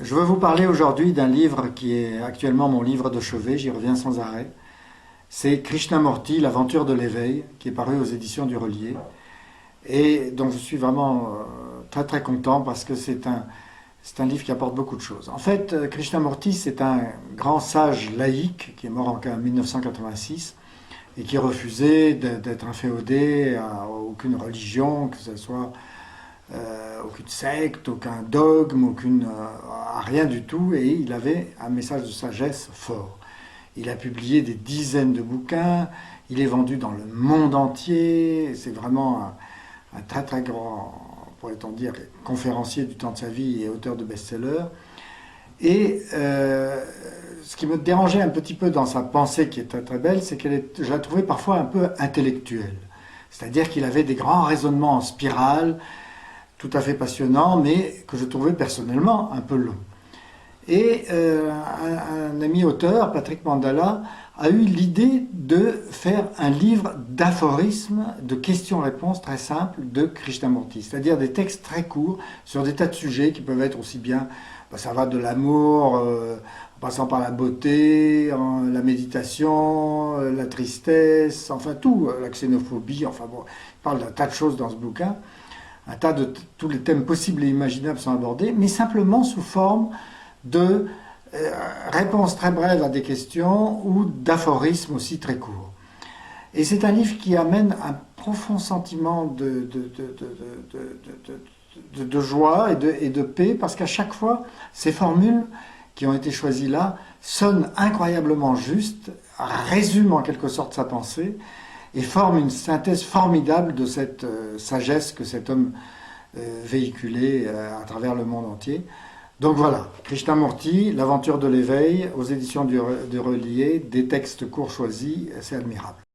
Je veux vous parler aujourd'hui d'un livre qui est actuellement mon livre de chevet, j'y reviens sans arrêt. C'est Krishnamurti, L'aventure de l'éveil, qui est paru aux éditions du Relier, et dont je suis vraiment très très content parce que c'est un livre qui apporte beaucoup de choses. En fait, Krishnamurti, c'est un grand sage laïque qui est mort en 1986 et qui refusait d'être inféodé à aucune religion, que ce soit aucune secte, aucun dogme, rien du tout, et il avait un message de sagesse fort. Il a publié des dizaines de bouquins, il est vendu dans le monde entier, c'est vraiment un très très grand, pourrait-on dire, conférencier du temps de sa vie et auteur de best-sellers. Et ce qui me dérangeait un petit peu dans sa pensée, qui est très très belle, c'est je la trouvais parfois un peu intellectuelle. C'est-à-dire qu'il avait des grands raisonnements en spirale, tout à fait passionnants, mais que je trouvais personnellement un peu longs. Et un ami auteur, Patrick Mandala, a eu l'idée de faire un livre d'aphorismes, de questions-réponses très simples de Krishnamurti, c'est-à-dire des textes très courts sur des tas de sujets qui peuvent être aussi bien, ça va de l'amour, en passant par la beauté, la méditation, la tristesse, enfin tout, la xénophobie, enfin bon, il parle d'un tas de choses dans ce bouquin, tous les thèmes possibles et imaginables sont abordés, mais simplement sous forme de réponses très brèves à des questions ou d'aphorismes aussi très courts. Et c'est un livre qui amène un profond sentiment de joie et de paix, parce qu'à chaque fois, ces formules qui ont été choisies là sonnent incroyablement justes, résument en quelque sorte sa pensée, et forment une synthèse formidable de cette sagesse que cet homme véhiculait à travers le monde entier. Donc voilà, Krishnamurti, L'aventure de l'éveil, aux éditions du Relier, des textes courts choisis, c'est admirable.